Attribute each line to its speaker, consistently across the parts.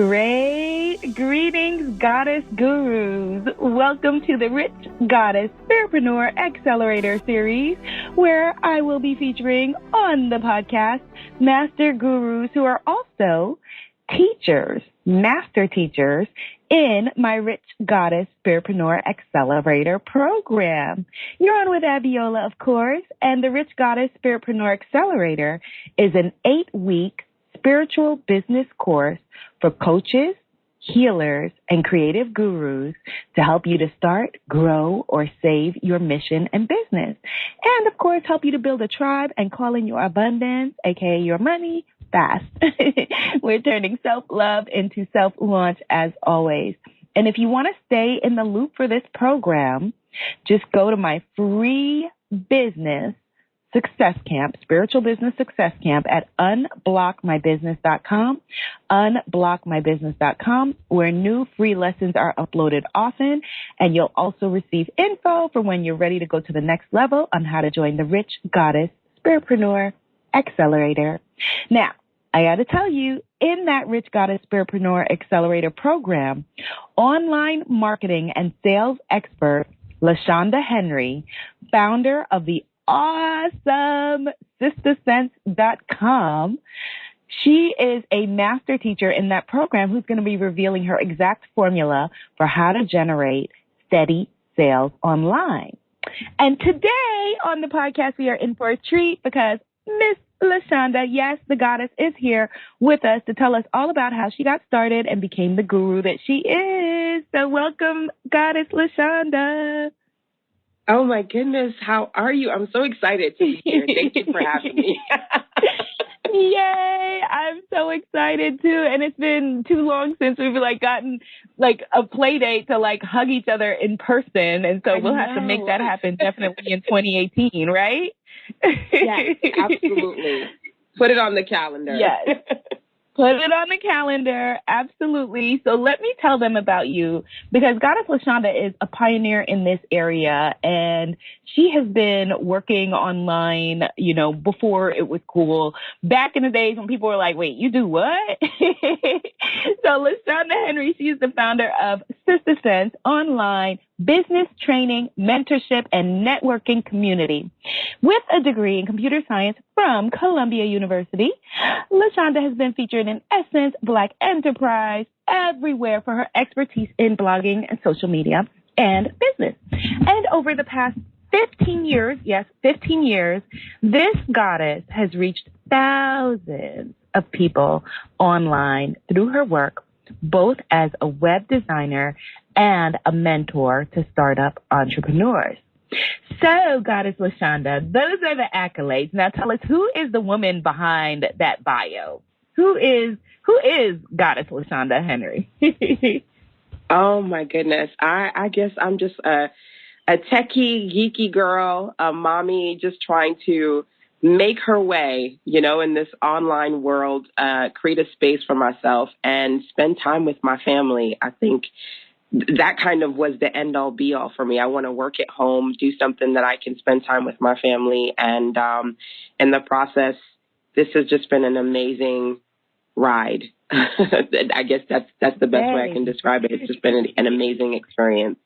Speaker 1: Great greetings, goddess gurus. Welcome to the Rich Goddess Spiritpreneur Accelerator series, where I will be featuring on the podcast master gurus who are also teachers, master teachers in my Rich Goddess Spiritpreneur Accelerator program. You're on with Abiola, of course, and the Rich Goddess Spiritpreneur Accelerator is an 8-week spiritual business course for coaches, healers, and creative gurus to help you to start, grow, or save your mission and business. And of course, help you to build a tribe and call in your abundance, aka your money, fast. We're turning self-love into self-launch as always. And if you want to stay in the loop for this program, just go to my free business success camp, spiritual business success camp at unblockmybusiness.com, unblockmybusiness.com, where new free lessons are uploaded often. And you'll also receive info for when you're ready to go to the next level on how to join the Rich Goddess Spiritpreneur Accelerator. Now, I got to tell you, in that Rich Goddess Spiritpreneur Accelerator program, online marketing and sales expert LaShanda Henry, founder of the awesome sistersense.com. She is a master teacher in that program who's going to be revealing her exact formula for how to generate steady sales online. And today on the podcast, we are in for a treat because Miss LaShanda, yes, the goddess, is here with us to tell us all about how she got started and became the guru that she is. So welcome, Goddess LaShanda.
Speaker 2: Oh, my goodness. How are you? I'm so excited to be here. Thank you for having me.
Speaker 1: Yay. I'm so excited, too. And it's been too long since we've gotten a play date to hug each other in person. And so we'll have to make that happen definitely in 2018, right?
Speaker 2: Yes, absolutely. Put it on the calendar.
Speaker 1: Yes. Put it on the calendar. Absolutely. So let me tell them about you, because Goddess LaShanda is a pioneer in this area, and she has been working online, before it was cool. Back in the days when people were like, wait, you do what? So LaShanda Henry, she is the founder of Sister Sense online business training, mentorship, and networking community. With a degree in computer science from Columbia University, LaShanda has been featured in Essence, Black Enterprise, everywhere for her expertise in blogging and social media and business. And over the past 15 years, yes, 15 years, this goddess has reached thousands of people online through her work, both as a web designer and a mentor to startup entrepreneurs. So, Goddess LaShanda, those are the accolades. Now tell us, who is the woman behind that bio? Who is Goddess LaShanda Henry?
Speaker 2: Oh, my goodness. I guess I'm just a techie, geeky girl, a mommy just trying to make her way, in this online world, create a space for myself and spend time with my family. I think that kind of was the end all be all for me. I want to work at home, do something that I can spend time with my family. And in the process, this has just been an amazing ride. I guess that's the best way I can describe it. It's just been an amazing experience.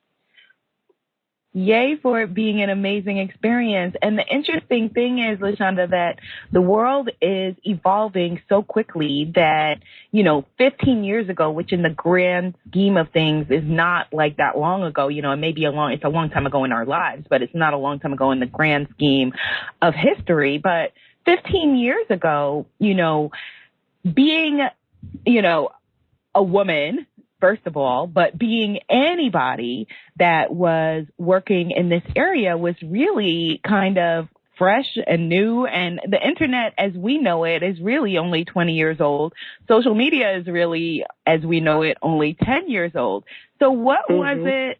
Speaker 1: Yay for it being an amazing experience. And the interesting thing is, LaShanda, that the world is evolving so quickly that, 15 years ago, which in the grand scheme of things is not like that long ago, it may be it's a long time ago in our lives, but it's not a long time ago in the grand scheme of history. But 15 years ago, being, a woman, first of all, but being anybody that was working in this area was really kind of fresh and new. And the internet, as we know it, is really only 20 years old. Social media is really, as we know it, only 10 years old. So what was it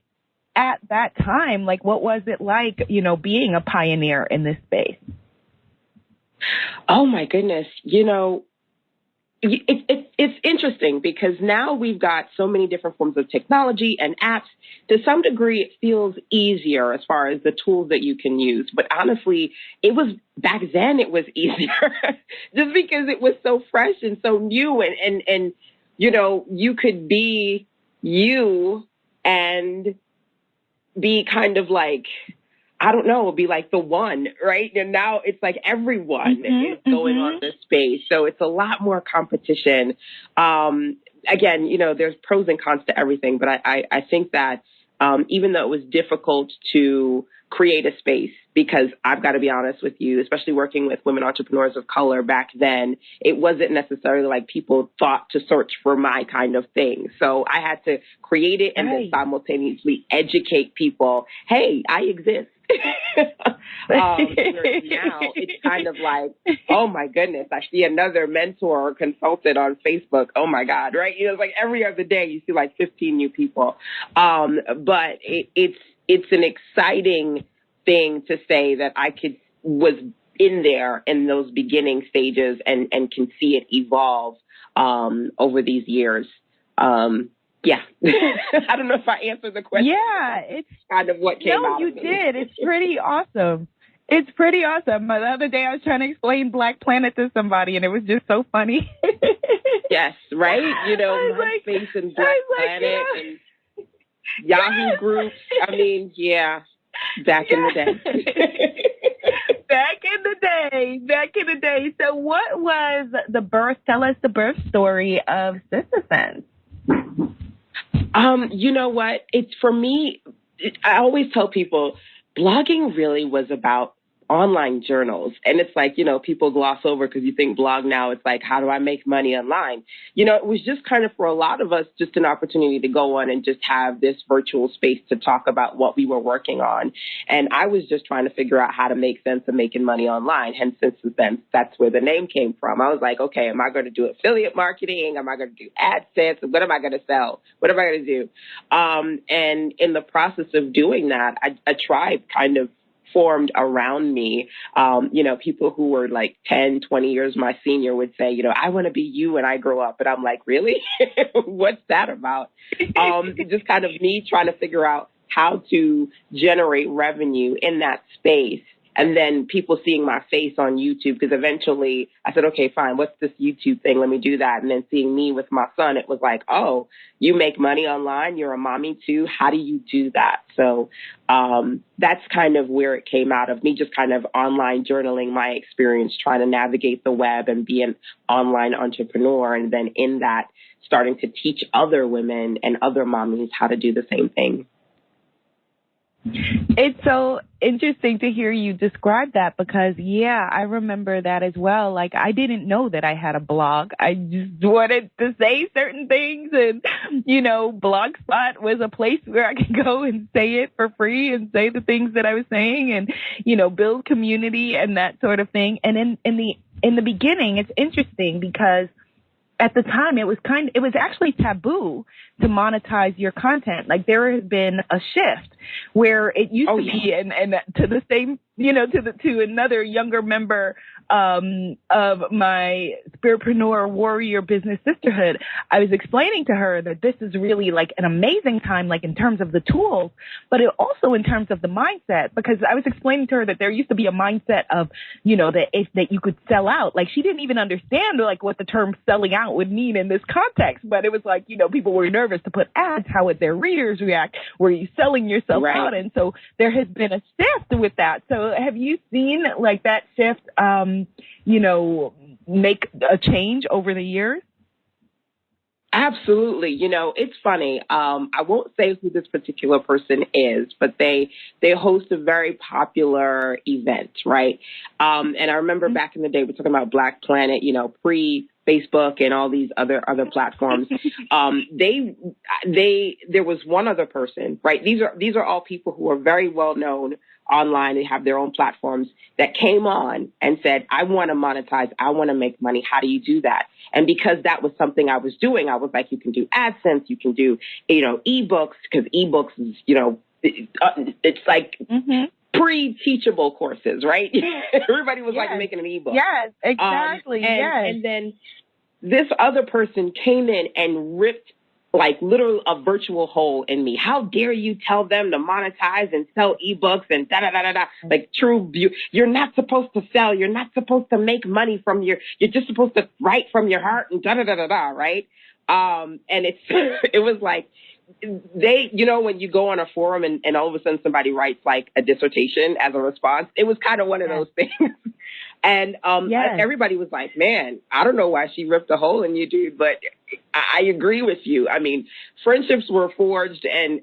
Speaker 1: at that time? What was it like, being a pioneer in this space?
Speaker 2: Oh, my goodness. It's interesting because now we've got so many different forms of technology and apps. To some degree, it feels easier as far as the tools that you can use. But honestly, back then it was easier just because it was so fresh and so new. And you know, you could be you and be kind of like, I don't know, be like the one, right? And now it's like everyone is going on this space. So it's a lot more competition. Again, you know, there's pros and cons to everything, but I think that even though it was difficult to create a space, because I've got to be honest with you, especially working with women entrepreneurs of color back then, it wasn't necessarily like people thought to search for my kind of thing. So I had to create it and then simultaneously educate people, hey, I exist. Whereas now it's kind of like, oh my goodness, I see another mentor or consultant on Facebook. Oh my God, right? You know, it's like every other day you see like 15 new people. But it's an exciting thing to say that was in there in those beginning stages and can see it evolve over these years. Yeah. I don't know if I answered the question.
Speaker 1: Yeah, it's
Speaker 2: kind of what came out
Speaker 1: of me. No, you did. It's pretty awesome. It's pretty awesome. The other day I was trying to explain Black Planet to somebody, and it was just so funny.
Speaker 2: Yes, right? You know, MySpace and Black Planet and Yahoo groups. I mean, yeah, back in the day.
Speaker 1: Back in the day. So what was the birth? Tell us the birth story of Sister Sense.
Speaker 2: You know what? It's for me, I always tell people blogging really was about online journals. And it's like, you know, people gloss over because you think blog now, it's like, how do I make money online? You know, it was just kind of for a lot of us, just an opportunity to go on and just have this virtual space to talk about what we were working on. And I was just trying to figure out how to make sense of making money online. Hence, then that's where the name came from. I was like, okay, am I going to do affiliate marketing? Am I going to do AdSense? What am I going to sell? What am I going to do? And in the process of doing that, a tribe kind of formed around me. You know, people who were like 10, 20 years my senior would say, you know, I want to be you when I grow up. And I'm like, really? What's that about? Just kind of me trying to figure out how to generate revenue in that space. And then people seeing my face on YouTube, because eventually I said, okay, fine, what's this YouTube thing? Let me do that. And then seeing me with my son, it was like, oh, you make money online. You're a mommy too. How do you do that? So that's kind of where it came out of me, just kind of online journaling my experience, trying to navigate the web and be an online entrepreneur. And then in that, starting to teach other women and other mommies how to do the same thing.
Speaker 1: It's so interesting to hear you describe that because, yeah, I remember that as well. Like, I didn't know that I had a blog. I just wanted to say certain things. And, you know, Blogspot was a place where I could go and say it for free and say the things that I was saying and, you know, build community and that sort of thing. And in the beginning, it's interesting because at the time, it was actually taboo to monetize your content. Like there has been a shift where it used to be, and to the same, you know, to another younger member of my Spiritpreneur Warrior Business Sisterhood, I was explaining to her that this is really like an amazing time, like in terms of the tools, but it also in terms of the mindset, because I was explaining to her that there used to be a mindset of, you know, that you could sell out. Like she didn't even understand like what the term selling out would mean in this context, but it was like, you know, people were nervous to put ads. How would their readers react? Were you selling yourself out? And so there has been a shift with that. So have you seen like that shift, you know, make a change over the years?
Speaker 2: Absolutely. You know, it's funny. I won't say who this particular person is, but they host a very popular event, right? And I remember back in the day, we're talking about Black Planet, you know, pre-Facebook and all these other platforms. There was one other person, right? These are all people who are very well known online and have their own platforms that came on and said, I want to monetize. I want to make money. How do you do that? And because that was something I was doing, I was like, you can do AdSense, you can do, you know, ebooks, because ebooks is, you know, it's like pre-teachable courses, right? Everybody was like making an ebook.
Speaker 1: Yes, exactly.
Speaker 2: And then this other person came in and ripped like literally a virtual hole in me. How dare you tell them to monetize and sell ebooks and da da da da da. Like true, you're not supposed to sell. You're not supposed to make money from you're just supposed to write from your heart and da da da da da. Right? And it's it was like they, you know, when you go on a forum and all of a sudden somebody writes like a dissertation as a response, it was kind of one of those things. And everybody was like, man, I don't know why she ripped a hole in you, dude, but I agree with you. I mean, friendships were forged and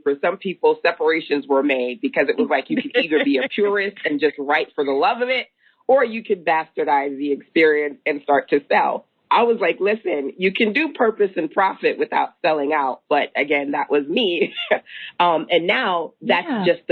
Speaker 2: for some people, separations were made because it was like you could either be a purist and just write for the love of it, or you could bastardize the experience and start to sell. I was like, listen, you can do purpose and profit without selling out. But again, that was me. And now that's just the